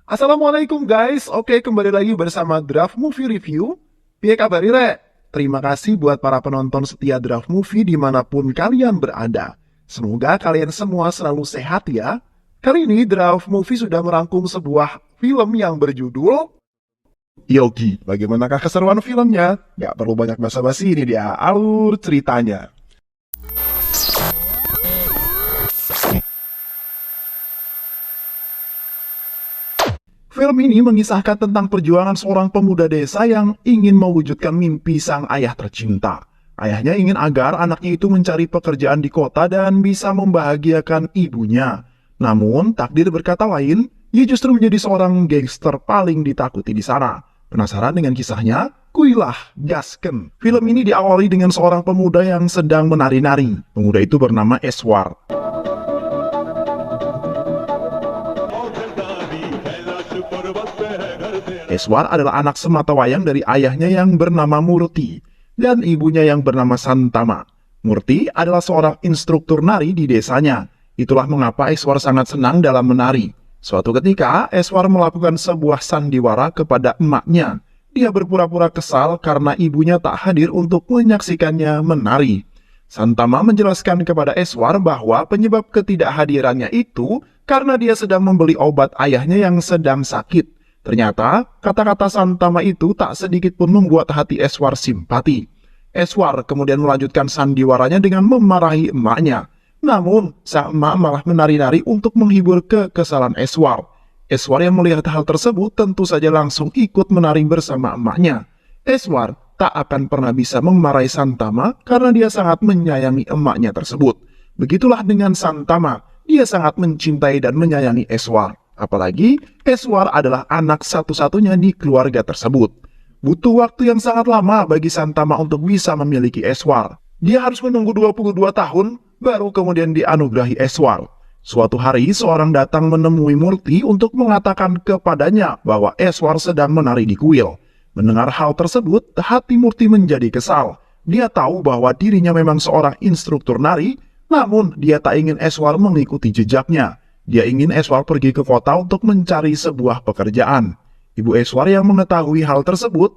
Assalamualaikum guys, oke kembali lagi bersama Draft Movie Review. Piye kabar Re? Terima kasih buat para penonton setia Draft Movie dimanapun kalian berada. Semoga kalian semua selalu sehat ya. Kali ini Draft Movie sudah merangkum sebuah film yang berjudul Yogi. Bagaimanakah keseruan filmnya? Gak perlu banyak basa-basi, ini dia alur ceritanya. Film ini mengisahkan tentang perjuangan seorang pemuda desa yang ingin mewujudkan mimpi sang ayah tercinta. Ayahnya ingin agar anaknya itu mencari pekerjaan di kota dan bisa membahagiakan ibunya. Namun, takdir berkata lain, ia justru menjadi seorang gangster paling ditakuti di sana. Penasaran dengan kisahnya? Kuilah, gasken. Film ini diawali dengan seorang pemuda yang sedang menari-nari. Pemuda itu bernama Eswar. Eswar adalah anak sematawayang dari ayahnya yang bernama Murti dan ibunya yang bernama Santama. Murti adalah seorang instruktur nari di desanya. Itulah mengapa Eswar sangat senang dalam menari. Suatu ketika, Eswar melakukan sebuah sandiwara kepada emaknya. Dia berpura-pura kesal karena ibunya tak hadir untuk menyaksikannya menari. Santama menjelaskan kepada Eswar bahwa penyebab ketidakhadirannya itu karena dia sedang membeli obat ayahnya yang sedang sakit. Ternyata, kata-kata Santama itu tak sedikit pun membuat hati Eswar simpati. Eswar kemudian melanjutkan sandiwaranya dengan memarahi emaknya. Namun, sang emak malah menari-nari untuk menghibur kekesalan Eswar. Eswar yang melihat hal tersebut tentu saja langsung ikut menari bersama emaknya. Eswar tak akan pernah bisa memarahi Santama karena dia sangat menyayangi emaknya tersebut. Begitulah dengan Santama, dia sangat mencintai dan menyayangi Eswar. Apalagi, Eswar adalah anak satu-satunya di keluarga tersebut. Butuh waktu yang sangat lama bagi Santama untuk bisa memiliki Eswar. Dia harus menunggu 22 tahun, baru kemudian dianugerahi Eswar. Suatu hari, seorang datang menemui Murti untuk mengatakan kepadanya bahwa Eswar sedang menari di kuil. Mendengar hal tersebut, hati Murti menjadi kesal. Dia tahu bahwa dirinya memang seorang instruktur nari, namun dia tak ingin Eswar mengikuti jejaknya. Dia ingin Eswar pergi ke kota untuk mencari sebuah pekerjaan. Ibu Eswar yang mengetahui hal tersebut,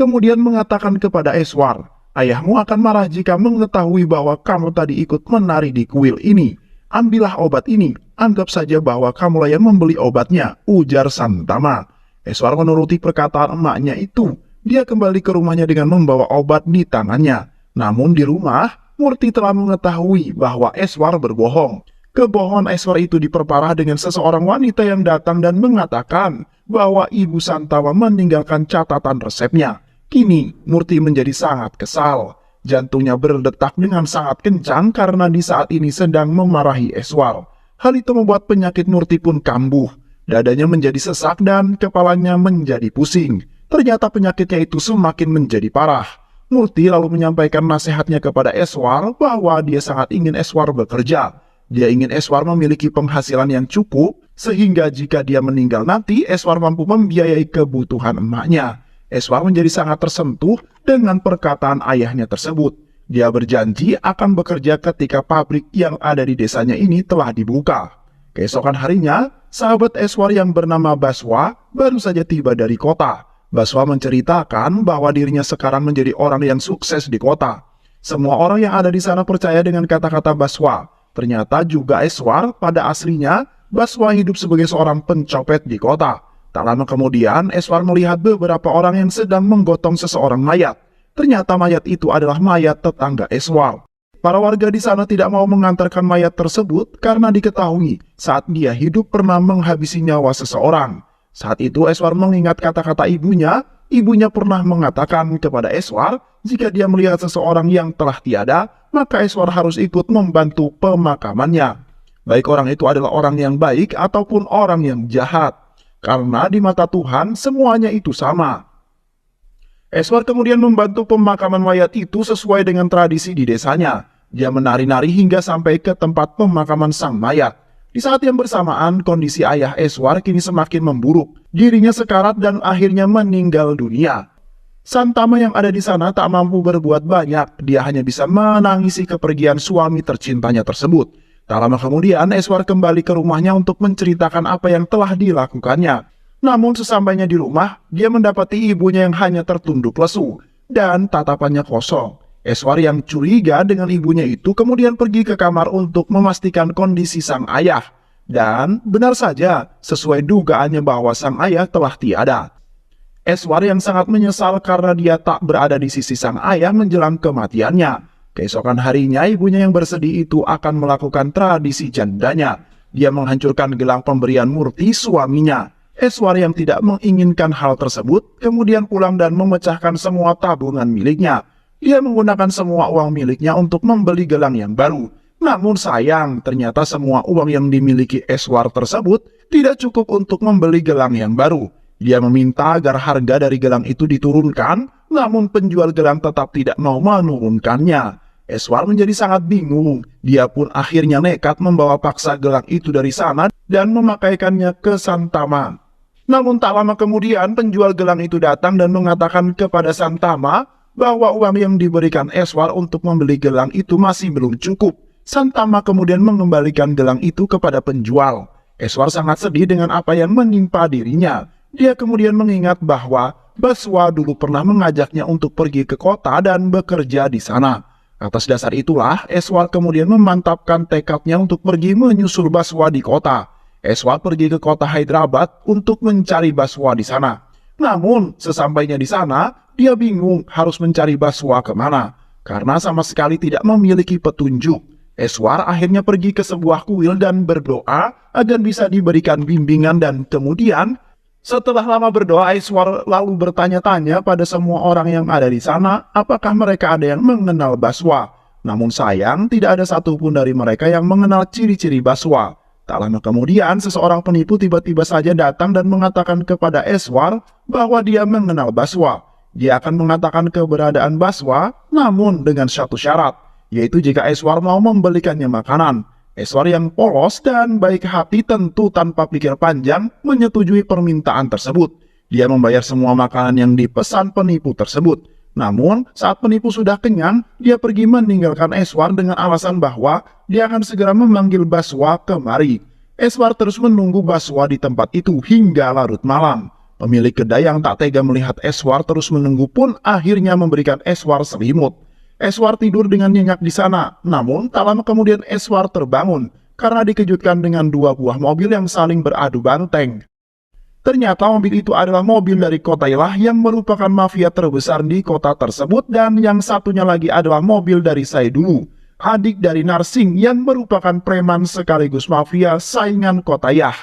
kemudian mengatakan kepada Eswar, "Ayahmu akan marah jika mengetahui bahwa kamu tadi ikut menari di kuil ini. Ambillah obat ini, anggap saja bahwa kamulah yang membeli obatnya," ujar Santama. Eswar menuruti perkataan emaknya itu. Dia kembali ke rumahnya dengan membawa obat di tangannya. Namun di rumah, Murti telah mengetahui bahwa Eswar berbohong. Kebohongan Eswar itu diperparah dengan seseorang wanita yang datang dan mengatakan bahwa Ibu Santama meninggalkan catatan resepnya. Kini, Murti menjadi sangat kesal. Jantungnya berdetak dengan sangat kencang karena di saat ini sedang memarahi Eswar. Hal itu membuat penyakit Murti pun kambuh. Dadanya menjadi sesak dan kepalanya menjadi pusing. Ternyata penyakitnya itu semakin menjadi parah. Murti lalu menyampaikan nasihatnya kepada Eswar bahwa dia sangat ingin Eswar bekerja. Dia ingin Eswar memiliki penghasilan yang cukup, sehingga jika dia meninggal nanti, Eswar mampu membiayai kebutuhan emaknya. Eswar menjadi sangat tersentuh dengan perkataan ayahnya tersebut. Dia berjanji akan bekerja ketika pabrik yang ada di desanya ini telah dibuka. Keesokan harinya, sahabat Eswar yang bernama Baswa baru saja tiba dari kota. Baswa menceritakan bahwa dirinya sekarang menjadi orang yang sukses di kota. Semua orang yang ada di sana percaya dengan kata-kata Baswa. Ternyata juga Eswar pada aslinya, Baswa hidup sebagai seorang pencopet di kota. Tak lama kemudian, Eswar melihat beberapa orang yang sedang menggotong seseorang mayat. Ternyata mayat itu adalah mayat tetangga Eswar. Para warga di sana tidak mau mengantarkan mayat tersebut karena diketahui saat dia hidup pernah menghabisi nyawa seseorang. Saat itu Eswar mengingat kata-kata ibunya. Ibunya pernah mengatakan kepada Eswar, jika dia melihat seseorang yang telah tiada, maka Eswar harus ikut membantu pemakamannya. Baik orang itu adalah orang yang baik ataupun orang yang jahat. Karena di mata Tuhan semuanya itu sama. Eswar kemudian membantu pemakaman mayat itu sesuai dengan tradisi di desanya. Dia menari-nari hingga sampai ke tempat pemakaman sang mayat. Di saat yang bersamaan, kondisi ayah Eswar kini semakin memburuk. Dirinya sekarat dan akhirnya meninggal dunia. Santama yang ada di sana tak mampu berbuat banyak. Dia hanya bisa menangisi kepergian suami tercintanya tersebut. Tak lama kemudian, Eswar kembali ke rumahnya untuk menceritakan apa yang telah dilakukannya. Namun sesampainya di rumah, dia mendapati ibunya yang hanya tertunduk lesu dan tatapannya kosong. Eswar yang curiga dengan ibunya itu kemudian pergi ke kamar untuk memastikan kondisi sang ayah. Dan benar saja, sesuai dugaannya bahwa sang ayah telah tiada. Eswar yang sangat menyesal karena dia tak berada di sisi sang ayah menjelang kematiannya. Keesokan harinya ibunya yang bersedih itu akan melakukan tradisi jandanya. Dia menghancurkan gelang pemberian Murti suaminya. Eswar yang tidak menginginkan hal tersebut kemudian pulang dan memecahkan semua tabungan miliknya. Dia menggunakan semua uang miliknya untuk membeli gelang yang baru. Namun sayang, ternyata semua uang yang dimiliki Eswar tersebut tidak cukup untuk membeli gelang yang baru. Dia meminta agar harga dari gelang itu diturunkan, namun penjual gelang tetap tidak mau menurunkannya. Eswar menjadi sangat bingung. Dia pun akhirnya nekat membawa paksa gelang itu dari sana dan memakaikannya ke Santama. Namun tak lama kemudian penjual gelang itu datang dan mengatakan kepada Santama bahwa uang yang diberikan Eswar untuk membeli gelang itu masih belum cukup. Santama kemudian mengembalikan gelang itu kepada penjual. Eswar sangat sedih dengan apa yang menimpa dirinya. Dia kemudian mengingat bahwa Baswa dulu pernah mengajaknya untuk pergi ke kota dan bekerja di sana. Atas dasar itulah, Eswar kemudian memantapkan tekadnya untuk pergi menyusul Baswa di kota. Eswar pergi ke kota Hyderabad untuk mencari Baswa di sana. Namun, sesampainya di sana, dia bingung harus mencari Baswa kemana. Karena sama sekali tidak memiliki petunjuk. Eswar akhirnya pergi ke sebuah kuil dan berdoa agar bisa diberikan bimbingan dan kemudian setelah lama berdoa, Eswar lalu bertanya-tanya pada semua orang yang ada di sana apakah mereka ada yang mengenal Baswa. Namun sayang, tidak ada satupun dari mereka yang mengenal ciri-ciri Baswa. Tak lama kemudian, seseorang penipu tiba-tiba saja datang dan mengatakan kepada Eswar bahwa dia mengenal Baswa. Dia akan mengatakan keberadaan Baswa, namun dengan satu syarat, yaitu jika Eswar mau membelikannya makanan. Eswar yang polos dan baik hati tentu tanpa pikir panjang menyetujui permintaan tersebut. Dia membayar semua makanan yang dipesan penipu tersebut. Namun, saat penipu sudah kenyang, dia pergi meninggalkan Eswar dengan alasan bahwa dia akan segera memanggil Baswa kemari. Eswar terus menunggu Baswa di tempat itu hingga larut malam. Pemilik kedai yang tak tega melihat Eswar terus menunggu pun akhirnya memberikan Eswar selimut. Eswar tidur dengan nyenyak di sana, namun tak lama kemudian Eswar terbangun karena dikejutkan dengan dua buah mobil yang saling beradu banteng. Ternyata mobil itu adalah mobil dari Kotailah yang merupakan mafia terbesar di kota tersebut dan yang satunya lagi adalah mobil dari Saidulu, adik dari Narsing yang merupakan preman sekaligus mafia saingan Kotayah.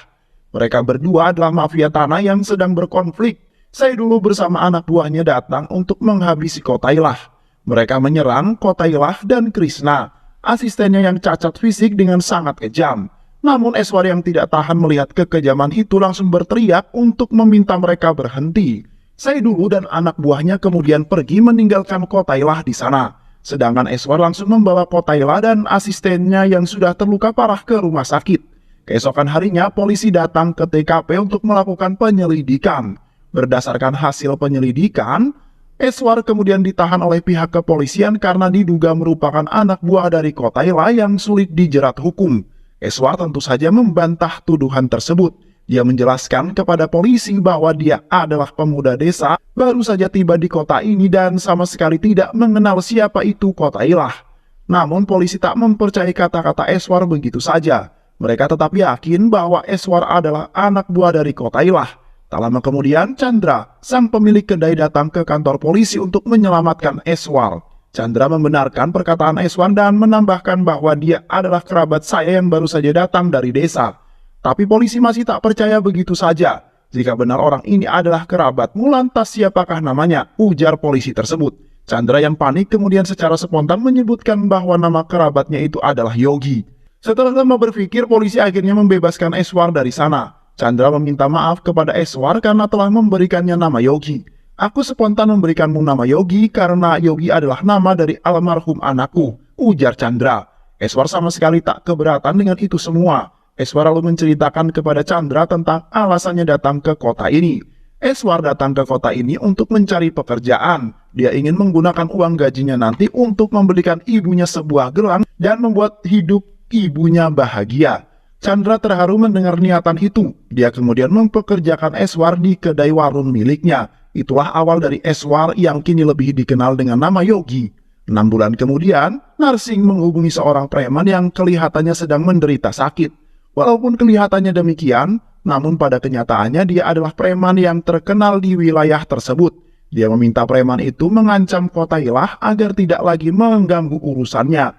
Mereka berdua adalah mafia tanah yang sedang berkonflik. Saidulu bersama anak buahnya datang untuk menghabisi Kotailah. Mereka menyerang Kotailah dan Krishna, asistennya yang cacat fisik dengan sangat kejam. Namun Eswar yang tidak tahan melihat kekejaman itu langsung berteriak untuk meminta mereka berhenti. Saidulu dan anak buahnya kemudian pergi meninggalkan Kotailah di sana. Sedangkan Eswar langsung membawa Kotailah dan asistennya yang sudah terluka parah ke rumah sakit. Keesokan harinya polisi datang ke TKP untuk melakukan penyelidikan. Berdasarkan hasil penyelidikan, Eswar kemudian ditahan oleh pihak kepolisian karena diduga merupakan anak buah dari Kotailah yang sulit dijerat hukum. Eswar tentu saja membantah tuduhan tersebut. Dia menjelaskan kepada polisi bahwa dia adalah pemuda desa, baru saja tiba di kota ini dan sama sekali tidak mengenal siapa itu Kotailah. Namun polisi tak mempercayai kata-kata Eswar begitu saja. Mereka tetap yakin bahwa Eswar adalah anak buah dari Kotailah. Tak lama kemudian, Chandra, sang pemilik kedai datang ke kantor polisi untuk menyelamatkan Eswar. Chandra membenarkan perkataan Eswar dan menambahkan bahwa dia adalah kerabat saya yang baru saja datang dari desa. Tapi polisi masih tak percaya begitu saja. Jika benar orang ini adalah kerabatmu, lantas siapakah namanya? Ujar polisi tersebut. Chandra yang panik kemudian secara spontan menyebutkan bahwa nama kerabatnya itu adalah Yogi. Setelah lama berpikir, polisi akhirnya membebaskan Eswar dari sana. Chandra meminta maaf kepada Eswar karena telah memberikannya nama Yogi. Aku spontan memberikanmu nama Yogi karena Yogi adalah nama dari almarhum anakku, ujar Chandra. Eswar sama sekali tak keberatan dengan itu semua. Eswar lalu menceritakan kepada Chandra tentang alasannya datang ke kota ini. Eswar datang ke kota ini untuk mencari pekerjaan. Dia ingin menggunakan uang gajinya nanti untuk membelikan ibunya sebuah gelang dan membuat hidup ibunya bahagia. Chandra terharu mendengar niatan itu. Dia kemudian mempekerjakan Eswar di kedai warung miliknya. Itulah awal dari Eswar yang kini lebih dikenal dengan nama Yogi. 6 bulan kemudian, Narsing menghubungi seorang preman yang kelihatannya sedang menderita sakit. Walaupun kelihatannya demikian, namun pada kenyataannya dia adalah preman yang terkenal di wilayah tersebut. Dia meminta preman itu mengancam Kotailah agar tidak lagi mengganggu urusannya.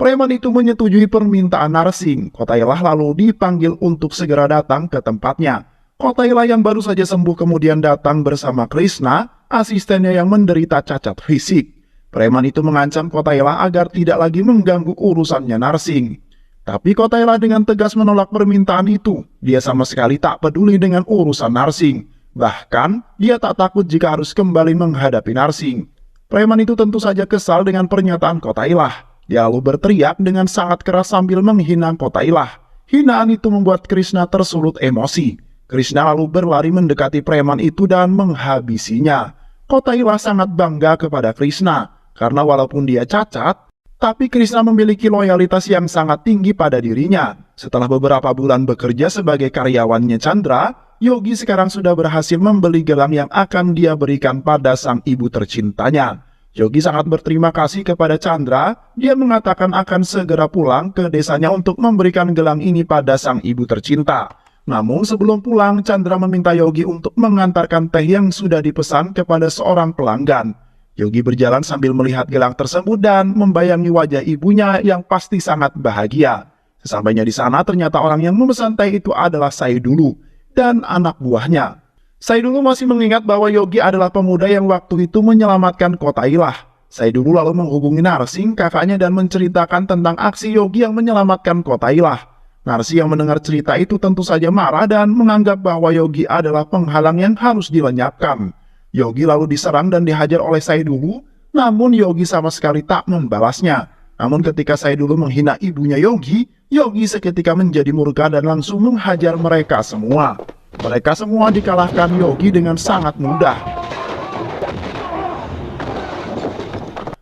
Preman itu menyetujui permintaan Narsing. Kotailah lalu dipanggil untuk segera datang ke tempatnya. Kotailah yang baru saja sembuh kemudian datang bersama Krishna, asistennya yang menderita cacat fisik. Preman itu mengancam Kotailah agar tidak lagi mengganggu urusannya Narsing. Tapi Kotailah dengan tegas menolak permintaan itu. Dia sama sekali tak peduli dengan urusan Narsing. Bahkan, dia tak takut jika harus kembali menghadapi Narsing. Preman itu tentu saja kesal dengan pernyataan Kotailah. Dia lalu berteriak dengan sangat keras sambil menghina Kotailah. Hinaan itu membuat Krishna tersulut emosi. Krishna lalu berlari mendekati preman itu dan menghabisinya. Kotailah sangat bangga kepada Krishna, karena walaupun dia cacat, tapi Krishna memiliki loyalitas yang sangat tinggi pada dirinya. Setelah beberapa bulan bekerja sebagai karyawannya Chandra, Yogi sekarang sudah berhasil membeli gelang yang akan dia berikan pada sang ibu tercintanya. Yogi sangat berterima kasih kepada Chandra. Dia mengatakan akan segera pulang ke desanya untuk memberikan gelang ini pada sang ibu tercinta. Namun sebelum pulang, Chandra meminta Yogi untuk mengantarkan teh yang sudah dipesan kepada seorang pelanggan. Yogi berjalan sambil melihat gelang tersebut dan membayangi wajah ibunya yang pasti sangat bahagia. Sesampainya di sana, ternyata orang yang memesan teh itu adalah Saidulu dan anak buahnya. Saidulu masih mengingat bahwa Yogi adalah pemuda yang waktu itu menyelamatkan Kotailah. Saidulu lalu menghubungi Narsing, kakaknya, dan menceritakan tentang aksi Yogi yang menyelamatkan Kotailah. Narsing yang mendengar cerita itu tentu saja marah dan menganggap bahwa Yogi adalah penghalang yang harus dilenyapkan. Yogi lalu diserang dan dihajar oleh Saidulu, namun Yogi sama sekali tak membalasnya. Namun ketika Saidulu menghina ibunya Yogi, Yogi seketika menjadi murka dan langsung menghajar mereka semua. Mereka semua dikalahkan Yogi dengan sangat mudah.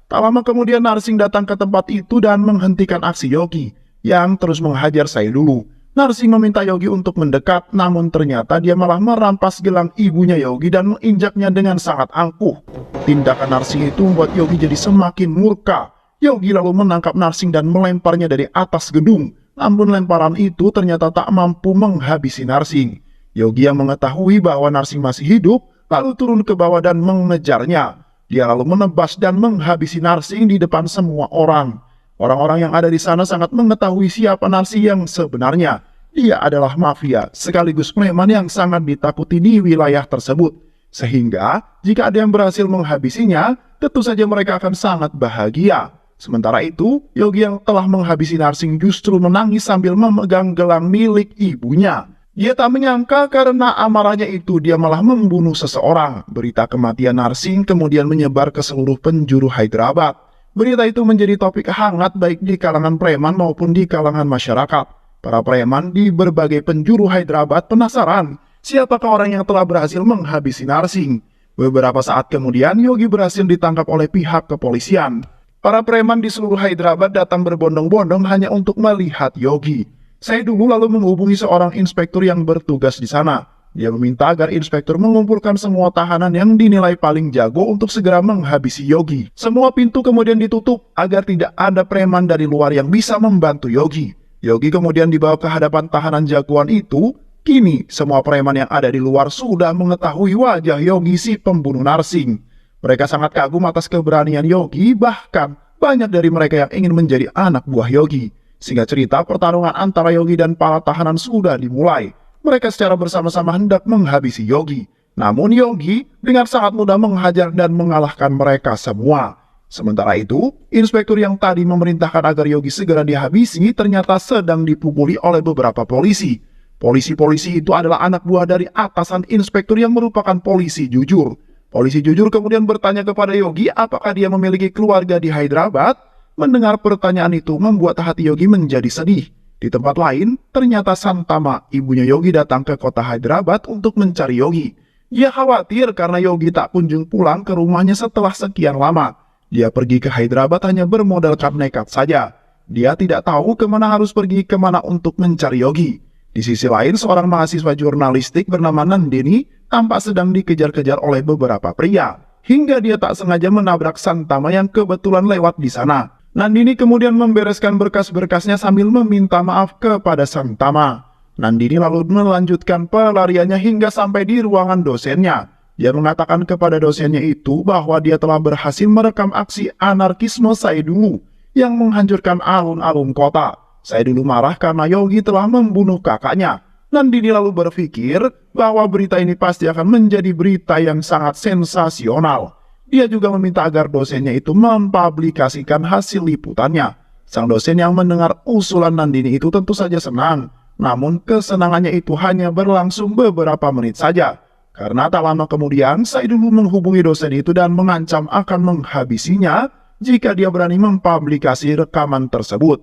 Tak lama kemudian Narsing datang ke tempat itu dan menghentikan aksi Yogi yang terus menghajar Saidulu. Narsing meminta Yogi untuk mendekat, namun ternyata dia malah merampas gelang ibunya Yogi dan menginjaknya dengan sangat angkuh. Tindakan Narsing itu membuat Yogi jadi semakin murka. Yogi lalu menangkap Narsing dan melemparnya dari atas gedung. Namun lemparan itu ternyata tak mampu menghabisi Narsing. Yogi yang mengetahui bahwa Narsing masih hidup, lalu turun ke bawah dan mengejarnya. Dia lalu menebas dan menghabisi Narsing di depan semua orang. Orang-orang yang ada di sana sangat mengetahui siapa Narsing yang sebenarnya. Dia adalah mafia, sekaligus preman yang sangat ditakuti di wilayah tersebut. Sehingga, jika ada yang berhasil menghabisinya, tentu saja mereka akan sangat bahagia. Sementara itu, Yogi yang telah menghabisi Narsing justru menangis sambil memegang gelang milik ibunya. Dia tak menyangka karena amarahnya itu dia malah membunuh seseorang. Berita kematian Narsing kemudian menyebar ke seluruh penjuru Hyderabad. Berita itu menjadi topik hangat baik di kalangan preman maupun di kalangan masyarakat. Para preman di berbagai penjuru Hyderabad penasaran siapakah orang yang telah berhasil menghabisi Narsing. Beberapa saat kemudian Yogi berhasil ditangkap oleh pihak kepolisian. Para preman di seluruh Hyderabad datang berbondong-bondong hanya untuk melihat Yogi. Saidulu lalu menghubungi seorang inspektur yang bertugas di sana. Dia meminta agar inspektur mengumpulkan semua tahanan yang dinilai paling jago untuk segera menghabisi Yogi. Semua pintu kemudian ditutup agar tidak ada preman dari luar yang bisa membantu Yogi. Yogi kemudian dibawa ke hadapan tahanan jagoan itu. Kini semua preman yang ada di luar sudah mengetahui wajah Yogi si pembunuh Narsing. Mereka sangat kagum atas keberanian Yogi, bahkan banyak dari mereka yang ingin menjadi anak buah Yogi. Singkat cerita, pertarungan antara Yogi dan para tahanan sudah dimulai. Mereka secara bersama-sama hendak menghabisi Yogi. Namun Yogi dengan sangat mudah menghajar dan mengalahkan mereka semua. Sementara itu, inspektur yang tadi memerintahkan agar Yogi segera dihabisi ternyata sedang dipukuli oleh beberapa polisi. Polisi-polisi itu adalah anak buah dari atasan inspektur yang merupakan polisi jujur. Polisi jujur kemudian bertanya kepada Yogi apakah dia memiliki keluarga di Hyderabad. Mendengar pertanyaan itu membuat hati Yogi menjadi sedih. Di tempat lain, ternyata Santama, ibunya Yogi, datang ke kota Hyderabad untuk mencari Yogi. Dia khawatir karena Yogi tak kunjung pulang ke rumahnya setelah sekian lama. Dia pergi ke Hyderabad hanya bermodalkan nekat saja. Dia tidak tahu kemana harus pergi kemana untuk mencari Yogi. Di sisi lain, seorang mahasiswa jurnalistik bernama Nandini tampak sedang dikejar-kejar oleh beberapa pria, hingga dia tak sengaja menabrak Santama yang kebetulan lewat di sana. Nandini kemudian membereskan berkas-berkasnya sambil meminta maaf kepada Santama. Nandini lalu melanjutkan pelariannya hingga sampai di ruangan dosennya. Dia mengatakan kepada dosennya itu bahwa dia telah berhasil merekam aksi anarkisme Saidulu yang menghancurkan alun-alun kota. Saidulu marah karena Yogi telah membunuh kakaknya. Nandini lalu berpikir bahwa berita ini pasti akan menjadi berita yang sangat sensasional. Dia juga meminta agar dosennya itu mempublikasikan hasil liputannya. Sang dosen yang mendengar usulan Nandini itu tentu saja senang. Namun kesenangannya itu hanya berlangsung beberapa menit saja. Karena tak lama kemudian, Saidulu menghubungi dosen itu dan mengancam akan menghabisinya jika dia berani mempublikasi rekaman tersebut.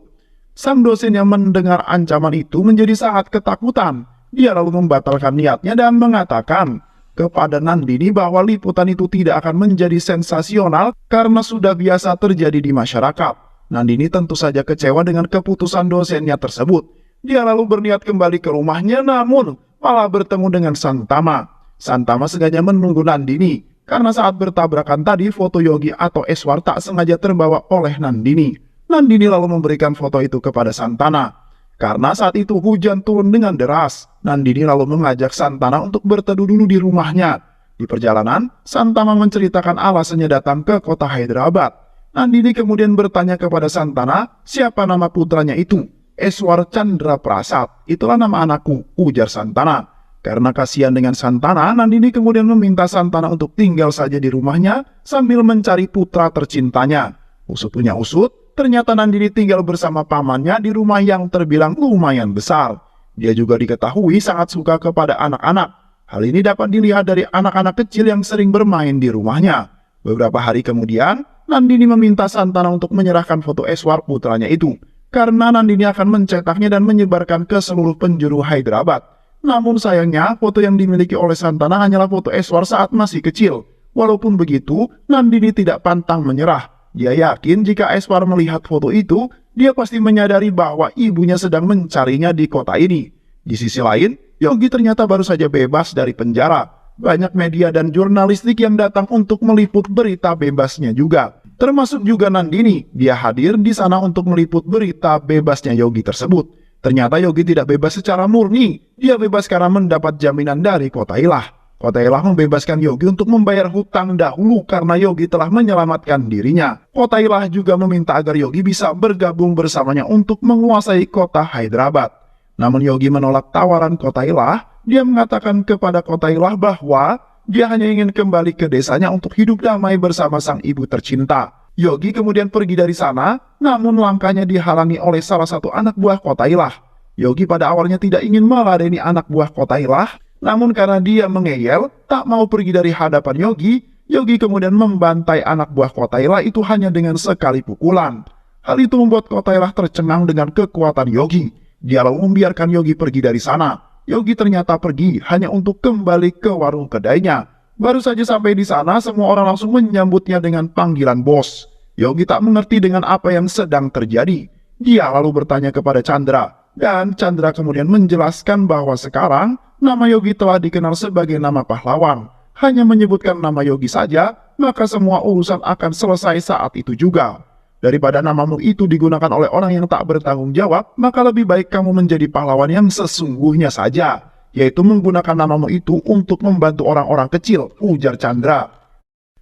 Sang dosen yang mendengar ancaman itu menjadi sangat ketakutan. Dia lalu membatalkan niatnya dan mengatakan kepada Nandini bahwa liputan itu tidak akan menjadi sensasional karena sudah biasa terjadi di masyarakat. Nandini tentu saja kecewa dengan keputusan dosennya tersebut. Dia lalu berniat kembali ke rumahnya, namun malah bertemu dengan Santama. Santama sengaja menunggu Nandini karena saat bertabrakan tadi foto Yogi atau Eswar tak sengaja terbawa oleh Nandini. Nandini lalu memberikan foto itu kepada Santana. Karena saat itu hujan turun dengan deras, Nandini lalu mengajak Santana untuk berteduh dulu di rumahnya. Di perjalanan, Santana menceritakan alasannya datang ke kota Hyderabad. Nandini kemudian bertanya kepada Santana, siapa nama putranya itu? Eswar Chandra Prasad, itulah nama anakku, ujar Santana. Karena kasihan dengan Santana, Nandini kemudian meminta Santana untuk tinggal saja di rumahnya sambil mencari putra tercintanya. Usut punya usut, ternyata Nandini tinggal bersama pamannya di rumah yang terbilang lumayan besar. Dia juga diketahui sangat suka kepada anak-anak. Hal ini dapat dilihat dari anak-anak kecil yang sering bermain di rumahnya. Beberapa hari kemudian, Nandini meminta Santana untuk menyerahkan foto Eswar putranya itu. Karena Nandini akan mencetaknya dan menyebarkan ke seluruh penjuru Hyderabad. Namun sayangnya, foto yang dimiliki oleh Santana hanyalah foto Eswar saat masih kecil. Walaupun begitu, Nandini tidak pantang menyerah. Dia yakin jika Eswar melihat foto itu, dia pasti menyadari bahwa ibunya sedang mencarinya di kota ini. Di sisi lain, Yogi ternyata baru saja bebas dari penjara. Banyak media dan jurnalistik yang datang untuk meliput berita bebasnya juga. Termasuk juga Nandini, dia hadir di sana untuk meliput berita bebasnya Yogi tersebut. Ternyata Yogi tidak bebas secara murni, dia bebas karena mendapat jaminan dari Kota Ilah. Kota Ilah membebaskan Yogi untuk membayar hutang dahulu karena Yogi telah menyelamatkan dirinya. Kota Ilah juga meminta agar Yogi bisa bergabung bersamanya untuk menguasai kota Hyderabad. Namun Yogi menolak tawaran Kota Ilah. Dia mengatakan kepada Kota Ilah bahwa dia hanya ingin kembali ke desanya untuk hidup damai bersama sang ibu tercinta. Yogi kemudian pergi dari sana, namun langkahnya dihalangi oleh salah satu anak buah Kota Ilah. Yogi pada awalnya tidak ingin meladeni anak buah Kota Ilah, namun karena dia mengeyel, tak mau pergi dari hadapan Yogi, Yogi kemudian membantai anak buah Kota Ilah itu hanya dengan sekali pukulan. Hal itu membuat Kota Ilah tercengang dengan kekuatan Yogi. Dia lalu membiarkan Yogi pergi dari sana. Yogi ternyata pergi hanya untuk kembali ke warung kedainya. Baru saja sampai di sana, semua orang langsung menyambutnya dengan panggilan bos. Yogi tak mengerti dengan apa yang sedang terjadi. Dia lalu bertanya kepada Chandra, dan Chandra kemudian menjelaskan bahwa sekarang nama Yogi telah dikenal sebagai nama pahlawan. Hanya menyebutkan nama Yogi saja, maka semua urusan akan selesai saat itu juga. Daripada namamu itu digunakan oleh orang yang tak bertanggung jawab, maka lebih baik kamu menjadi pahlawan yang sesungguhnya saja, yaitu menggunakan namamu itu untuk membantu orang-orang kecil, ujar Chandra.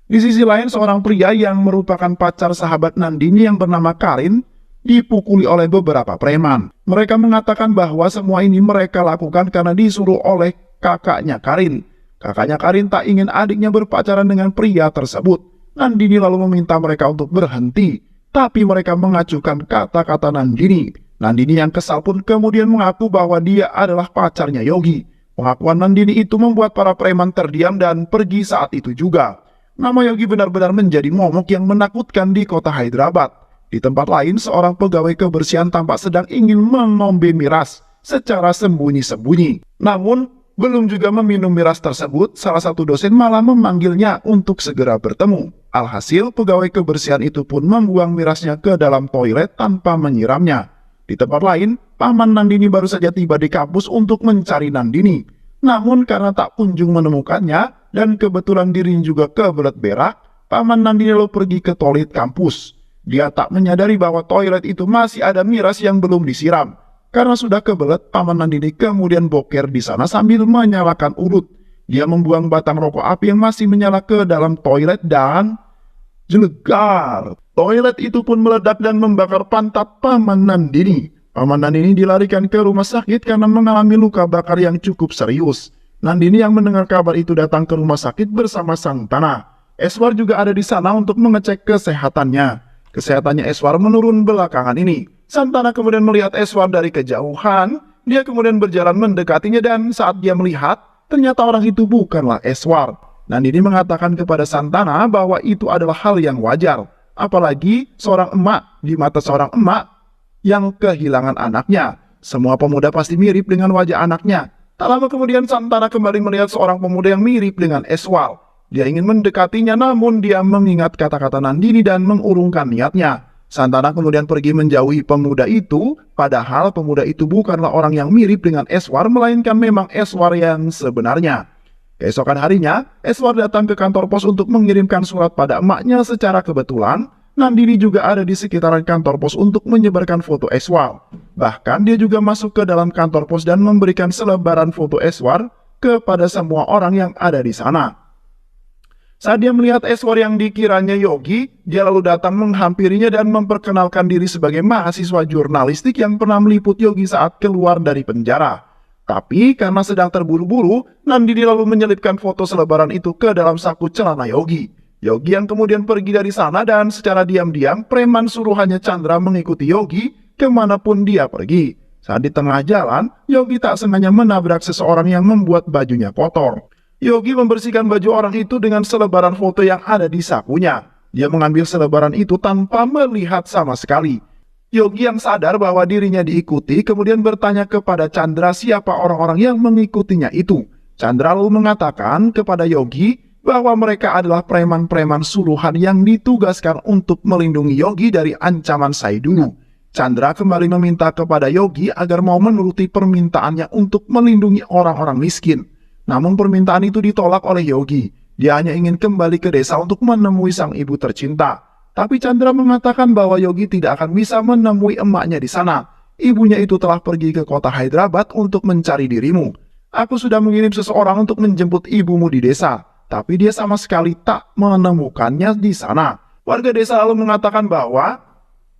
Di sisi lain, seorang pria yang merupakan pacar sahabat Nandini yang bernama Karin dipukuli oleh beberapa preman. Mereka mengatakan bahwa semua ini mereka lakukan karena disuruh oleh kakaknya Karin. Kakaknya Karin tak ingin adiknya berpacaran dengan pria tersebut. Nandini lalu meminta mereka untuk berhenti, tapi mereka mengacuhkan kata-kata Nandini. Nandini yang kesal pun kemudian mengaku bahwa dia adalah pacarnya Yogi. Pengakuan Nandini itu membuat para preman terdiam dan pergi saat itu juga. Nama Yogi benar-benar menjadi momok yang menakutkan di kota Hyderabad. Di tempat lain, seorang pegawai kebersihan tampak sedang ingin mengombe miras secara sembunyi-sembunyi. Namun, Belum juga meminum miras tersebut, salah satu dosen malah memanggilnya untuk segera bertemu. Alhasil, pegawai kebersihan itu pun membuang mirasnya ke dalam toilet tanpa menyiramnya. Di tempat lain, paman Nandini baru saja tiba di kampus untuk mencari Nandini. Namun karena tak kunjung menemukannya, dan kebetulan dirinya juga kebelet berak, paman Nandini lalu pergi ke toilet kampus. Dia tak menyadari bahwa toilet itu masih ada miras yang belum disiram. Karena sudah kebelet, paman Nandini kemudian boker di sana sambil menyalakan urut. Dia membuang batang rokok api yang masih menyala ke dalam toilet dan jelegar. Toilet itu pun meledak dan membakar pantat paman Nandini. Paman Nandini dilarikan ke rumah sakit karena mengalami luka bakar yang cukup serius. Nandini yang mendengar kabar itu datang ke rumah sakit bersama Santana. Eswar juga ada di sana untuk mengecek kesehatannya. Kesehatannya Eswar menurun belakangan ini. Santana kemudian melihat Eswar dari kejauhan. Dia kemudian berjalan mendekatinya dan saat dia melihat, ternyata orang itu bukanlah Eswar. Nandini mengatakan kepada Santana bahwa itu adalah hal yang wajar. Apalagi seorang emak, di mata seorang emak yang kehilangan anaknya. Semua pemuda pasti mirip dengan wajah anaknya. Tak lama kemudian Santana kembali melihat seorang pemuda yang mirip dengan Eswar. Dia ingin mendekatinya namun dia mengingat kata-kata Nandini dan mengurungkan niatnya. Santana kemudian pergi menjauhi pemuda itu, padahal pemuda itu bukanlah orang yang mirip dengan Eswar, melainkan memang Eswar yang sebenarnya. Keesokan harinya, Eswar datang ke kantor pos untuk mengirimkan surat pada emaknya secara kebetulan. Nandini juga ada di sekitaran kantor pos untuk menyebarkan foto Eswar. Bahkan dia juga masuk ke dalam kantor pos dan memberikan selebaran foto Eswar kepada semua orang yang ada di sana. Saat dia melihat Eswar yang dikiranya Yogi, dia lalu datang menghampirinya dan memperkenalkan diri sebagai mahasiswa jurnalistik yang pernah meliput Yogi saat keluar dari penjara. Tapi karena sedang terburu-buru, Nandini lalu menyelipkan foto selebaran itu ke dalam saku celana Yogi. Yogi yang kemudian pergi dari sana dan secara diam-diam preman suruhannya Chandra mengikuti Yogi kemanapun dia pergi. Saat di tengah jalan, Yogi tak sengaja menabrak seseorang yang membuat bajunya kotor. Yogi membersihkan baju orang itu dengan selebaran foto yang ada di sakunya. Dia mengambil selebaran itu tanpa melihat sama sekali. Yogi yang sadar bahwa dirinya diikuti kemudian bertanya kepada Chandra siapa orang-orang yang mengikutinya itu. Chandra lalu mengatakan kepada Yogi bahwa mereka adalah preman-preman suruhan yang ditugaskan untuk melindungi Yogi dari ancaman Saidulu. Chandra kembali meminta kepada Yogi agar mau menuruti permintaannya untuk melindungi orang-orang miskin. Namun permintaan itu ditolak oleh Yogi. Dia hanya ingin kembali ke desa untuk menemui sang ibu tercinta. Tapi Chandra mengatakan bahwa Yogi tidak akan bisa menemui emaknya di sana. Ibunya itu telah pergi ke kota Hyderabad untuk mencari dirimu. Aku sudah mengirim seseorang untuk menjemput ibumu di desa. Tapi dia sama sekali tak menemukannya di sana. Warga desa lalu mengatakan bahwa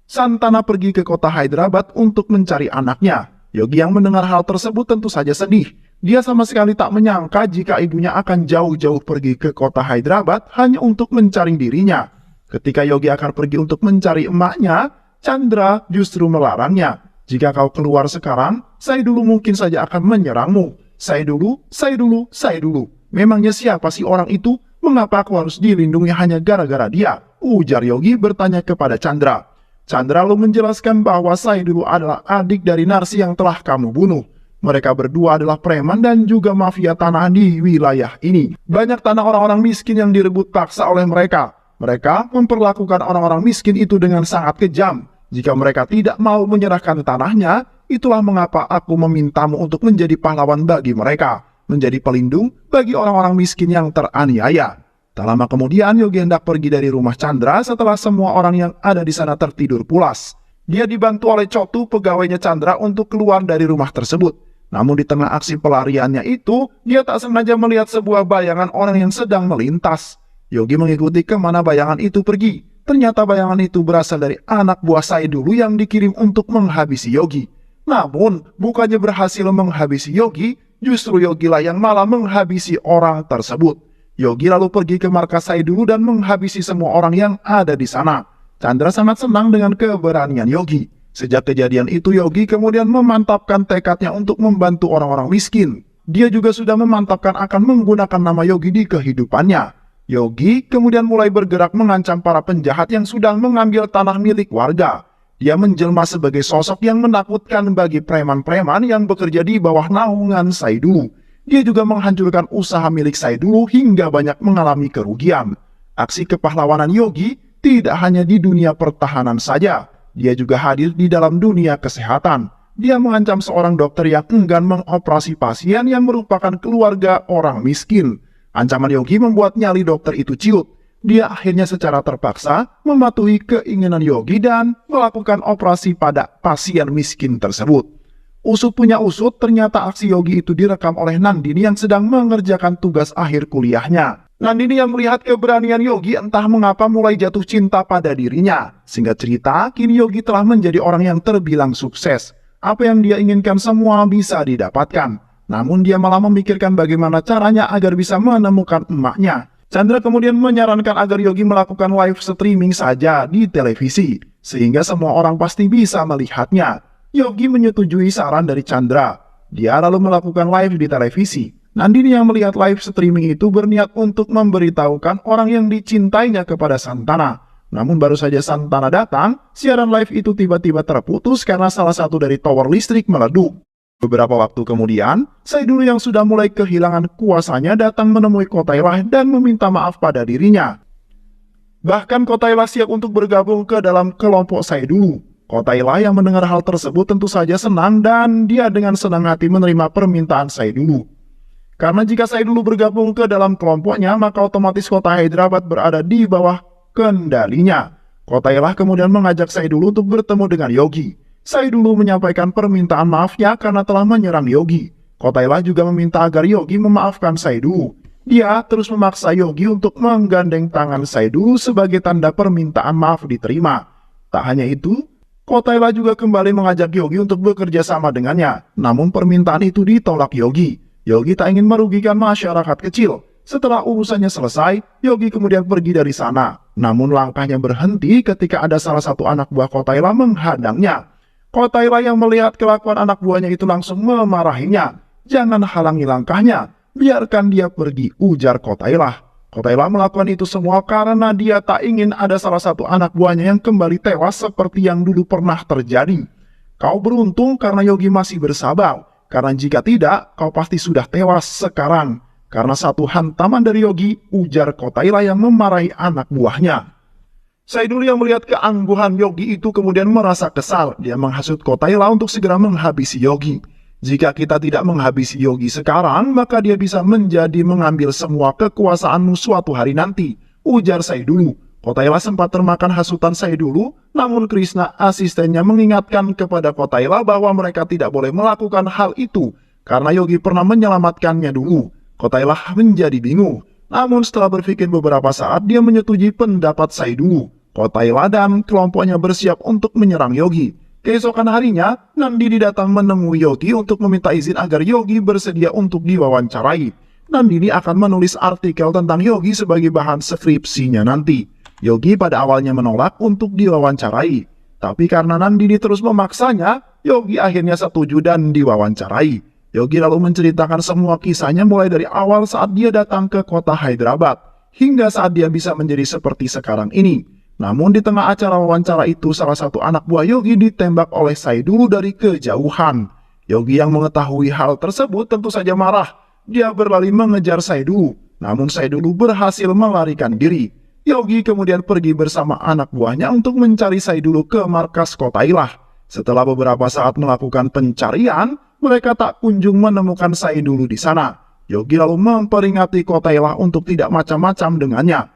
Santana pergi ke kota Hyderabad untuk mencari anaknya. Yogi yang mendengar hal tersebut tentu saja sedih. Dia sama sekali tak menyangka jika ibunya akan jauh-jauh pergi ke kota Hyderabad hanya untuk mencari dirinya. Ketika Yogi akan pergi untuk mencari emaknya, Chandra justru melarangnya. Jika kau keluar sekarang, saya dulu mungkin saja akan menyerangmu. Saya dulu. Memangnya siapa sih orang itu? Mengapa aku harus dilindungi hanya gara-gara dia? Ujar Yogi bertanya kepada Chandra. Chandra lalu menjelaskan bahwa saya dulu adalah adik dari Narsi yang telah kamu bunuh. Mereka berdua adalah preman dan juga mafia tanah di wilayah ini. Banyak tanah orang-orang miskin yang direbut paksa oleh mereka. Mereka memperlakukan orang-orang miskin itu dengan sangat kejam. Jika mereka tidak mau menyerahkan tanahnya, itulah mengapa aku memintamu untuk menjadi pahlawan bagi mereka. Menjadi pelindung bagi orang-orang miskin yang teraniaya. Tak lama kemudian Yogi hendak pergi dari rumah Chandra setelah semua orang yang ada di sana tertidur pulas. Dia dibantu oleh Chotu, pegawainya Chandra, untuk keluar dari rumah tersebut. Namun di tengah aksi pelariannya itu, dia tak sengaja melihat sebuah bayangan orang yang sedang melintas. Yogi mengikuti kemana bayangan itu pergi. Ternyata bayangan itu berasal dari anak buah Saidulu yang dikirim untuk menghabisi Yogi. Namun, bukannya berhasil menghabisi Yogi, justru Yogi lah yang malah menghabisi orang tersebut. Yogi lalu pergi ke markas Saidulu dan menghabisi semua orang yang ada di sana. Chandra sangat senang dengan keberanian Yogi. Sejak kejadian itu, Yogi kemudian memantapkan tekadnya untuk membantu orang-orang miskin. Dia juga sudah memantapkan akan menggunakan nama Yogi di kehidupannya. Yogi kemudian mulai bergerak mengancam para penjahat yang sudah mengambil tanah milik warga. Dia menjelma sebagai sosok yang menakutkan bagi preman-preman yang bekerja di bawah naungan Saidulu. Dia juga menghancurkan usaha milik Saidulu hingga banyak mengalami kerugian. Aksi kepahlawanan Yogi tidak hanya di dunia pertahanan saja, dia juga hadir di dalam dunia kesehatan. Dia mengancam seorang dokter yang enggan mengoperasi pasien yang merupakan keluarga orang miskin. Ancaman Yogi membuat nyali dokter itu ciut. Dia akhirnya secara terpaksa mematuhi keinginan Yogi dan melakukan operasi pada pasien miskin tersebut. Usut punya usut, ternyata aksi Yogi itu direkam oleh Nandini yang sedang mengerjakan tugas akhir kuliahnya. Nandini yang melihat keberanian Yogi entah mengapa mulai jatuh cinta pada dirinya. Singkat cerita, kini Yogi telah menjadi orang yang terbilang sukses. Apa yang dia inginkan semua bisa didapatkan. Namun dia malah memikirkan bagaimana caranya agar bisa menemukan emaknya. Chandra kemudian menyarankan agar Yogi melakukan live streaming saja di televisi, sehingga semua orang pasti bisa melihatnya. Yogi menyetujui saran dari Chandra. Dia lalu melakukan live di televisi. Nandini yang melihat live streaming itu berniat untuk memberitahukan orang yang dicintainya kepada Santana. Namun baru saja Santana datang, siaran live itu tiba-tiba terputus karena salah satu dari tower listrik meleduk. Beberapa waktu kemudian, Saidulu yang sudah mulai kehilangan kuasanya datang menemui Kotailah dan meminta maaf pada dirinya. Bahkan Kotailah siap untuk bergabung ke dalam kelompok Saidulu. Kotailah yang mendengar hal tersebut tentu saja senang dan dia dengan senang hati menerima permintaan Saidulu. Karena jika Saidulu bergabung ke dalam kelompoknya, maka otomatis kota Hyderabad berada di bawah kendalinya. Kotailah kemudian mengajak Saidulu untuk bertemu dengan Yogi. Saidulu menyampaikan permintaan maafnya karena telah menyerang Yogi. Kotailah juga meminta agar Yogi memaafkan Saidulu. Dia terus memaksa Yogi untuk menggandeng tangan Saidulu sebagai tanda permintaan maaf diterima. Tak hanya itu, Kotailah juga kembali mengajak Yogi untuk bekerja sama dengannya. Namun permintaan itu ditolak Yogi. Yogi tak ingin merugikan masyarakat kecil. Setelah urusannya selesai, Yogi kemudian pergi dari sana. Namun langkahnya berhenti ketika ada salah satu anak buah Kotailah menghadangnya. Kotailah yang melihat kelakuan anak buahnya itu langsung memarahinya. Jangan halangi langkahnya, biarkan dia pergi, ujar Kotailah. Kotailah melakukan itu semua karena dia tak ingin ada salah satu anak buahnya yang kembali tewas seperti yang dulu pernah terjadi. Kau beruntung karena Yogi masih bersabar. Karena jika tidak, kau pasti sudah tewas sekarang. Karena satu hantaman dari Yogi, ujar Kotailah yang memarahi anak buahnya. Saidulu yang melihat keangguhan Yogi itu kemudian merasa kesal. Dia menghasut Kotailah untuk segera menghabisi Yogi. Jika kita tidak menghabisi Yogi sekarang, maka dia bisa mengambil semua kekuasaanmu suatu hari nanti, ujar Saidulu. Kotailah sempat termakan hasutan Saidulu, namun Krishna asistennya mengingatkan kepada Kotailah bahwa mereka tidak boleh melakukan hal itu, karena Yogi pernah menyelamatkannya dulu. Kotailah menjadi bingung, namun setelah berpikir beberapa saat, dia menyetujui pendapat Saidulu. Kotailah dan kelompoknya bersiap untuk menyerang Yogi. Keesokan harinya, Nandini datang menemui Yogi untuk meminta izin agar Yogi bersedia untuk diwawancarai. Nandini akan menulis artikel tentang Yogi sebagai bahan skripsinya nanti. Yogi pada awalnya menolak untuk diwawancarai. Tapi karena Nandini terus memaksanya, Yogi akhirnya setuju dan diwawancarai. Yogi lalu menceritakan semua kisahnya mulai dari awal saat dia datang ke kota Hyderabad, hingga saat dia bisa menjadi seperti sekarang ini. Namun di tengah acara wawancara itu, salah satu anak buah Yogi ditembak oleh Saidulu dari kejauhan. Yogi yang mengetahui hal tersebut tentu saja marah. Dia berlari mengejar Saidulu, namun Saidulu berhasil melarikan diri. Yogi kemudian pergi bersama anak buahnya untuk mencari Saidulu ke markas Kotailah. Setelah beberapa saat melakukan pencarian, mereka tak kunjung menemukan Saidulu di sana. Yogi lalu memperingati Kotailah untuk tidak macam-macam dengannya.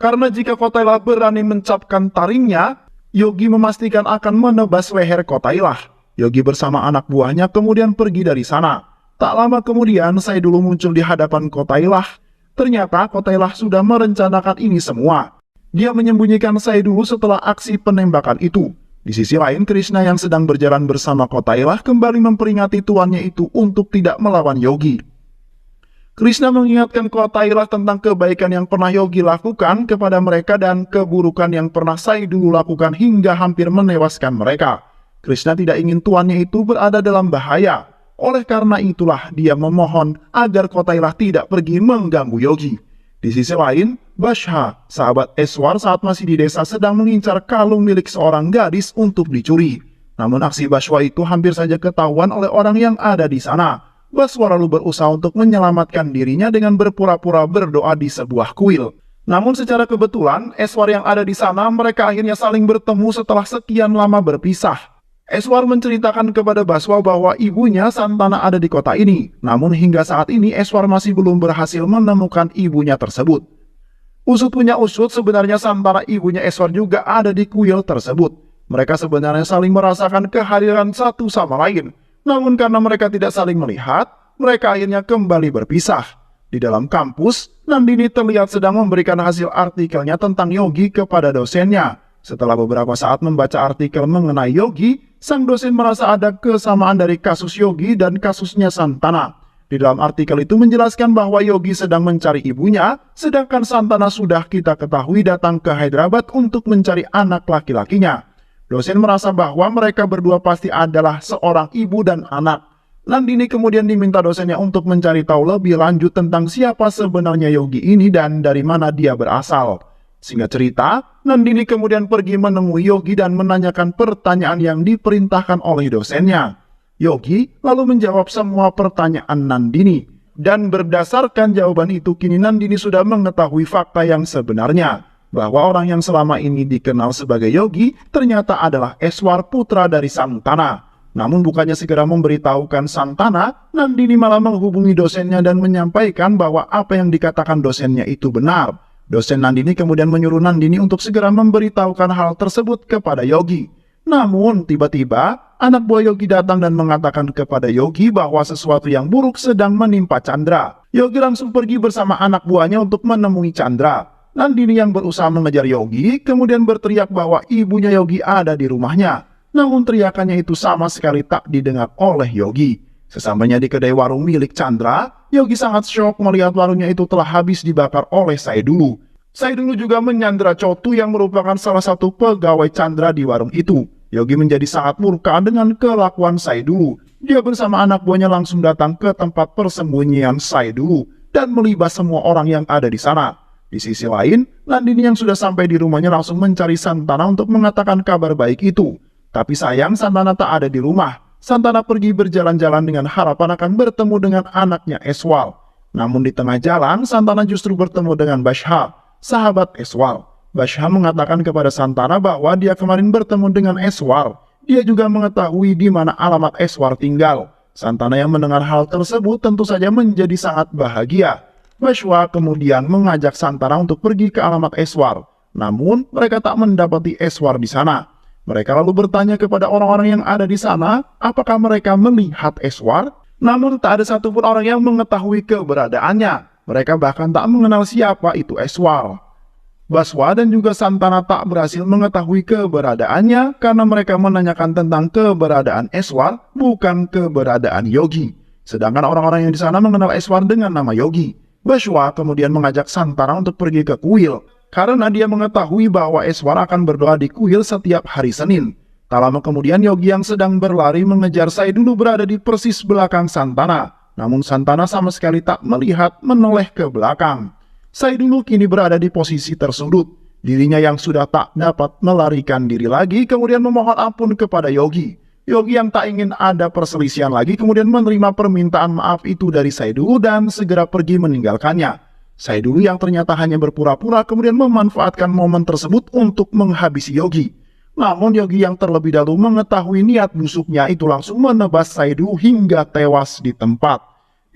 Karena jika Kotailah berani mencapkan taringnya, Yogi memastikan akan menebas leher Kotailah. Yogi bersama anak buahnya kemudian pergi dari sana. Tak lama kemudian, Saidulu muncul di hadapan Kotailah. Ternyata Kotailah sudah merencanakan ini semua. Dia menyembunyikan Saidulu setelah aksi penembakan itu. Di sisi lain, Krishna yang sedang berjalan bersama Kotailah kembali memperingati tuannya itu untuk tidak melawan Yogi. Krishna mengingatkan Kotailah tentang kebaikan yang pernah Yogi lakukan kepada mereka dan keburukan yang pernah Saidulu lakukan hingga hampir menewaskan mereka. Krishna tidak ingin tuannya itu berada dalam bahaya. Oleh karena itulah dia memohon agar Kotailah tidak pergi mengganggu Yogi. Di sisi lain, Basha, sahabat Eswar saat masih di desa sedang mengincar kalung milik seorang gadis untuk dicuri. Namun aksi Bashwa itu hampir saja ketahuan oleh orang yang ada di sana. Baswa lalu berusaha untuk menyelamatkan dirinya dengan berpura-pura berdoa di sebuah kuil. Namun secara kebetulan, Eswar yang ada di sana mereka akhirnya saling bertemu setelah sekian lama berpisah. Eswar menceritakan kepada Baswa bahwa ibunya Santana ada di kota ini. Namun hingga saat ini Eswar masih belum berhasil menemukan ibunya tersebut. Usut punya usut, sebenarnya Santana ibunya Eswar juga ada di kuil tersebut. Mereka sebenarnya saling merasakan kehadiran satu sama lain. Namun karena mereka tidak saling melihat, mereka akhirnya kembali berpisah. Di dalam kampus, Nandini terlihat sedang memberikan hasil artikelnya tentang Yogi kepada dosennya. Setelah beberapa saat membaca artikel mengenai Yogi, sang dosen merasa ada kesamaan dari kasus Yogi dan kasusnya Santana. Di dalam artikel itu menjelaskan bahwa Yogi sedang mencari ibunya, sedangkan Santana sudah kita ketahui datang ke Hyderabad untuk mencari anak laki-lakinya. Dosen merasa bahwa mereka berdua pasti adalah seorang ibu dan anak. Nandini kemudian diminta dosennya untuk mencari tahu lebih lanjut tentang siapa sebenarnya Yogi ini dan dari mana dia berasal. Singkat cerita, Nandini kemudian pergi menemui Yogi dan menanyakan pertanyaan yang diperintahkan oleh dosennya. Yogi lalu menjawab semua pertanyaan Nandini. Dan berdasarkan jawaban itu, kini Nandini sudah mengetahui fakta yang sebenarnya. Bahwa orang yang selama ini dikenal sebagai Yogi ternyata adalah Eswar, putra dari Santana. Namun bukannya segera memberitahukan Santana, Nandini malah menghubungi dosennya dan menyampaikan bahwa apa yang dikatakan dosennya itu benar. Dosen Nandini kemudian menyuruh Nandini untuk segera memberitahukan hal tersebut kepada Yogi. Namun tiba-tiba anak buah Yogi datang dan mengatakan kepada Yogi bahwa sesuatu yang buruk sedang menimpa Chandra. Yogi langsung pergi bersama anak buahnya untuk menemui Chandra. Nandini yang berusaha mengejar Yogi kemudian berteriak bahwa ibunya Yogi ada di rumahnya. Namun teriakannya itu sama sekali tak didengar oleh Yogi. Sesampainya di kedai warung milik Chandra, Yogi sangat syok melihat warungnya itu telah habis dibakar oleh Saidulu. Saidulu juga menyandera Chotu yang merupakan salah satu pegawai Chandra di warung itu. Yogi menjadi sangat murka dengan kelakuan Saidulu. Dia bersama anak buahnya langsung datang ke tempat persembunyian Saidulu dan melibas semua orang yang ada di sana. Di sisi lain, Nandini yang sudah sampai di rumahnya langsung mencari Santana untuk mengatakan kabar baik itu. Tapi sayang Santana tak ada di rumah. Santana pergi berjalan-jalan dengan harapan akan bertemu dengan anaknya Eswal. Namun di tengah jalan, Santana justru bertemu dengan Bashha, sahabat Eswal. Bashha mengatakan kepada Santana bahwa dia kemarin bertemu dengan Eswal. Dia juga mengetahui di mana alamat Eswal tinggal. Santana yang mendengar hal tersebut tentu saja menjadi sangat bahagia. Bashha kemudian mengajak Santana untuk pergi ke alamat Eswal. Namun mereka tak mendapati Eswal di sana. Mereka lalu bertanya kepada orang-orang yang ada di sana, apakah mereka melihat Eswar? Namun tak ada satupun orang yang mengetahui keberadaannya. Mereka bahkan tak mengenal siapa itu Eswar. Baswa dan juga Santana tak berhasil mengetahui keberadaannya karena mereka menanyakan tentang keberadaan Eswar, bukan keberadaan Yogi. Sedangkan orang-orang yang di sana mengenal Eswar dengan nama Yogi. Baswa kemudian mengajak Santana untuk pergi ke kuil. Karena dia mengetahui bahwa Eswar akan berdoa di kuil setiap hari Senin. Tak lama kemudian Yogi yang sedang berlari mengejar Saidulu berada di persis belakang Santana. Namun Santana sama sekali tak melihat menoleh ke belakang. Saidulu kini berada di posisi tersudut. Dirinya yang sudah tak dapat melarikan diri lagi kemudian memohon ampun kepada Yogi. Yogi yang tak ingin ada perselisihan lagi kemudian menerima permintaan maaf itu dari Saidulu dan segera pergi meninggalkannya. Saidulu yang ternyata hanya berpura-pura kemudian memanfaatkan momen tersebut untuk menghabisi Yogi. Namun Yogi yang terlebih dahulu mengetahui niat busuknya itu langsung menebas Saidulu hingga tewas di tempat.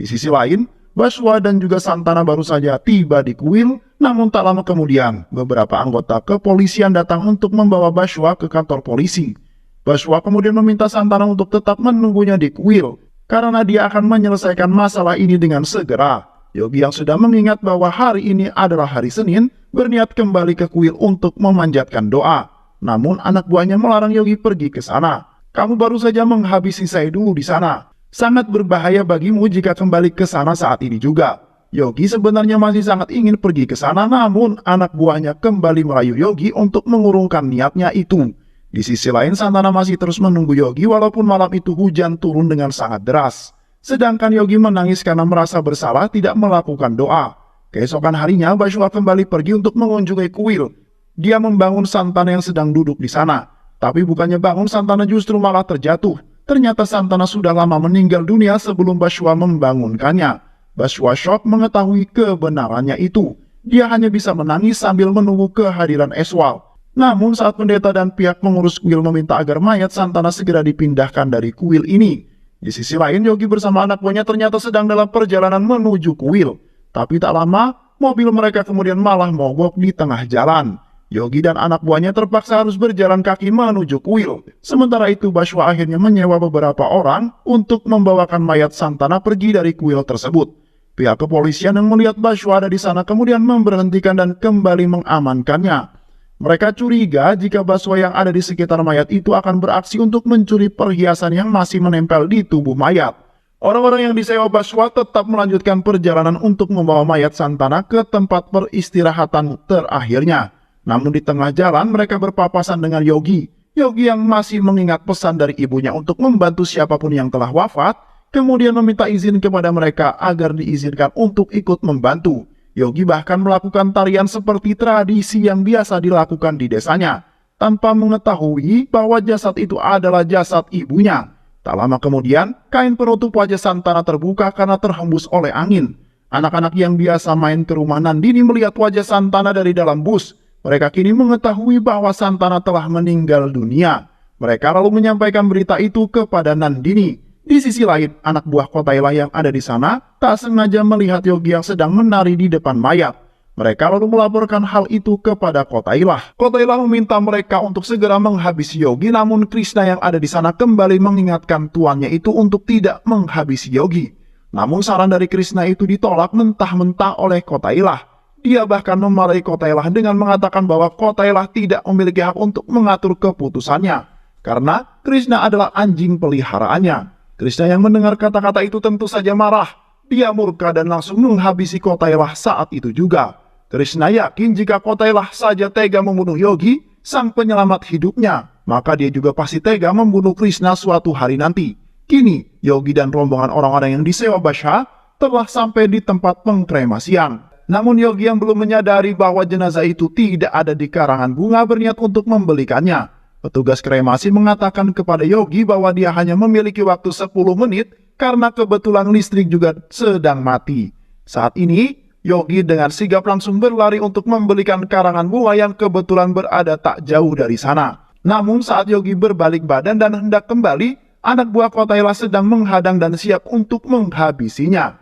Di sisi lain, Baswa dan juga Santana baru saja tiba di kuil, namun tak lama kemudian beberapa anggota kepolisian datang untuk membawa Baswa ke kantor polisi. Baswa kemudian meminta Santana untuk tetap menunggunya di kuil, karena dia akan menyelesaikan masalah ini dengan segera. Yogi yang sudah mengingat bahwa hari ini adalah hari Senin, berniat kembali ke kuil untuk memanjatkan doa. Namun anak buahnya melarang Yogi pergi ke sana. Kamu baru saja menghabisi saya dulu di sana. Sangat berbahaya bagimu jika kembali ke sana saat ini juga. Yogi sebenarnya masih sangat ingin pergi ke sana, namun anak buahnya kembali merayu Yogi untuk mengurungkan niatnya itu. Di sisi lain, Santana masih terus menunggu Yogi walaupun malam itu hujan turun dengan sangat deras. Sedangkan Yogi menangis karena merasa bersalah tidak melakukan doa. Keesokan harinya, Baswa kembali pergi untuk mengunjungi kuil. Dia membangun Santana yang sedang duduk di sana. Tapi bukannya bangun, Santana justru malah terjatuh. ternyata Santana sudah lama meninggal dunia sebelum Bashwa membangunkannya. Bashwa shock mengetahui kebenarannya itu. Dia hanya bisa menangis sambil menunggu kehadiran Eswal. Namun saat pendeta dan pihak pengurus kuil meminta agar mayat Santana segera dipindahkan dari kuil ini, di sisi lain Yogi bersama anak buahnya ternyata sedang dalam perjalanan menuju kuil. Tapi tak lama, mobil mereka kemudian malah mogok di tengah jalan. Yogi dan anak buahnya terpaksa harus berjalan kaki menuju kuil. Sementara itu Bashwa akhirnya menyewa beberapa orang untuk membawakan mayat Santana pergi dari kuil tersebut. Pihak kepolisian yang melihat Bashwa ada di sana kemudian memberhentikan dan kembali mengamankannya. Mereka curiga jika Bashwa yang ada di sekitar mayat itu akan beraksi untuk mencuri perhiasan yang masih menempel di tubuh mayat. Orang-orang yang disewa Bashwa tetap melanjutkan perjalanan untuk membawa mayat Santana ke tempat peristirahatan terakhirnya. Namun di tengah jalan mereka berpapasan dengan Yogi. Yogi yang masih mengingat pesan dari ibunya untuk membantu siapapun yang telah wafat, kemudian meminta izin kepada mereka agar diizinkan untuk ikut membantu. Yogi bahkan melakukan tarian seperti tradisi yang biasa dilakukan di desanya, tanpa mengetahui bahwa jasad itu adalah jasad ibunya. Tak lama kemudian, kain penutup wajah Santana terbuka karena terhembus oleh angin. Anak-anak yang biasa main ke rumah Nandini melihat wajah Santana dari dalam bus. Mereka kini mengetahui bahwa Santana telah meninggal dunia. Mereka lalu menyampaikan berita itu kepada Nandini. Di sisi lain, anak buah Kotaila yang ada di sana tak sengaja melihat Yogi yang sedang menari di depan mayat. Mereka lalu melaporkan hal itu kepada Kotaila. Kotaila meminta mereka untuk segera menghabisi Yogi, namun Krishna yang ada di sana kembali mengingatkan tuannya itu untuk tidak menghabisi Yogi. Namun saran dari Krishna itu ditolak mentah-mentah oleh Kotaila. Dia bahkan memarahi Kotaila dengan mengatakan bahwa Kotaila tidak memiliki hak untuk mengatur keputusannya, karena Krishna adalah anjing peliharaannya. Krishna yang mendengar kata-kata itu tentu saja marah. Dia murka dan langsung menghabisi Kotaila saat itu juga. Krishna yakin jika Kotaila saja tega membunuh Yogi, sang penyelamat hidupnya, maka dia juga pasti tega membunuh Krishna suatu hari nanti. Kini, Yogi dan rombongan orang-orang yang disewa Bashwa telah sampai di tempat pengkremasian. Namun Yogi yang belum menyadari bahwa jenazah itu tidak ada di karangan bunga berniat untuk membelikannya. Petugas kremasi mengatakan kepada Yogi bahwa dia hanya memiliki waktu 10 menit karena kebetulan listrik juga sedang mati. Saat ini, Yogi dengan sigap langsung berlari untuk membelikan karangan bunga yang kebetulan berada tak jauh dari sana. Namun saat Yogi berbalik badan dan hendak kembali, anak buah Kotaila sedang menghadang dan siap untuk menghabisinya.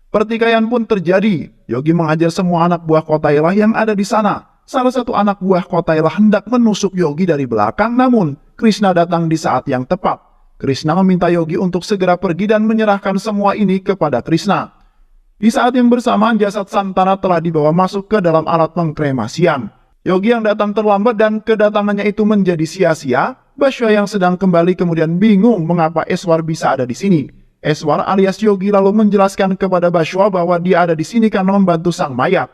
Pertikaian pun terjadi. Yogi menghajar semua anak buah Kotaila yang ada di sana. Salah satu anak buah Kotaila hendak menusuk Yogi dari belakang, namun Krishna datang di saat yang tepat. Krishna meminta Yogi untuk segera pergi dan menyerahkan semua ini kepada Krishna. Di saat yang bersamaan jasad Santana telah dibawa masuk ke dalam alat pengkremasian. Yogi yang datang terlambat dan kedatangannya itu menjadi sia-sia. Bashwa yang sedang kembali kemudian bingung mengapa Eswar bisa ada di sini. Eswar alias Yogi lalu menjelaskan kepada Bashwa bahwa dia ada di sini karena membantu sang mayat.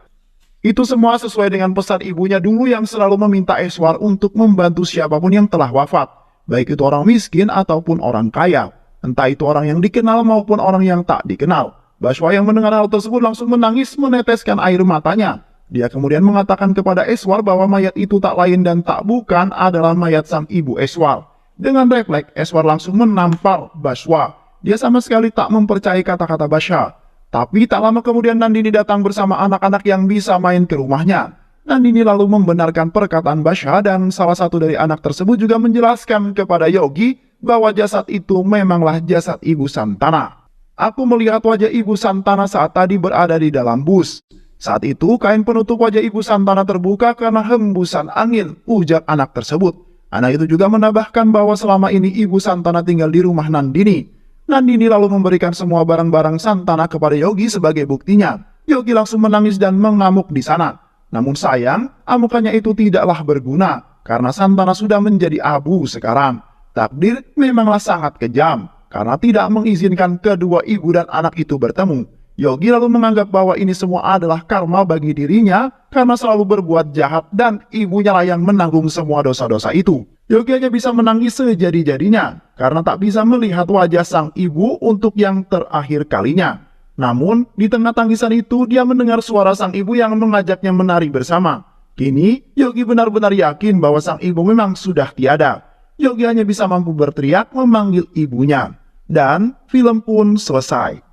Itu semua sesuai dengan pesan ibunya dulu yang selalu meminta Eswar untuk membantu siapapun yang telah wafat, baik itu orang miskin ataupun orang kaya, entah itu orang yang dikenal maupun orang yang tak dikenal. Bashwa yang mendengar hal tersebut langsung menangis meneteskan air matanya. Dia kemudian mengatakan kepada Eswar bahwa mayat itu tak lain dan tak bukan adalah mayat sang ibu Eswar. Dengan refleks, Eswar langsung menampar Bashwa. Dia sama sekali tak mempercayai kata-kata Bashwa. Tapi tak lama kemudian Nandini datang bersama anak-anak yang bisa main ke rumahnya. Nandini lalu membenarkan perkataan Bashwa dan salah satu dari anak tersebut juga menjelaskan kepada Yogi bahwa jasad itu memanglah jasad ibu Santana. Aku melihat wajah ibu Santana saat tadi berada di dalam bus. Saat itu kain penutup wajah ibu Santana terbuka karena hembusan angin, ujar anak tersebut. Anak itu juga menambahkan bahwa selama ini ibu Santana tinggal di rumah Nandini. Nandini lalu memberikan semua barang-barang Santana kepada Yogi sebagai buktinya. Yogi langsung menangis dan mengamuk di sana. Namun sayang, amukannya itu tidaklah berguna, karena Santana sudah menjadi abu sekarang. Takdir memanglah sangat kejam, karena tidak mengizinkan kedua ibu dan anak itu bertemu. Yogi lalu menganggap bahwa ini semua adalah karma bagi dirinya, karena selalu berbuat jahat dan ibunya lah yang menanggung semua dosa-dosa itu. Yogi hanya bisa menangis sejadi-jadinya, karena tak bisa melihat wajah sang ibu untuk yang terakhir kalinya. Namun, di tengah tangisan itu, dia mendengar suara sang ibu yang mengajaknya menari bersama. Kini, Yogi benar-benar yakin bahwa sang ibu memang sudah tiada. Yogi hanya bisa mampu berteriak memanggil ibunya. Dan film pun selesai.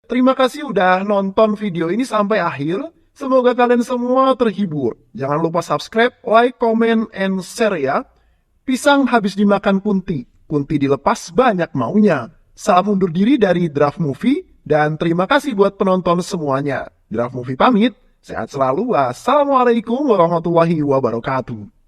Terima kasih udah nonton video ini sampai akhir. Semoga kalian semua terhibur. Jangan lupa subscribe, like, comment, and share ya. Pisang habis dimakan Kunti. Kunti dilepas banyak maunya. Salam undur diri dari Draft Movie. Dan terima kasih buat penonton semuanya. Draft Movie pamit. Sehat selalu. Wassalamualaikum warahmatullahi wabarakatuh.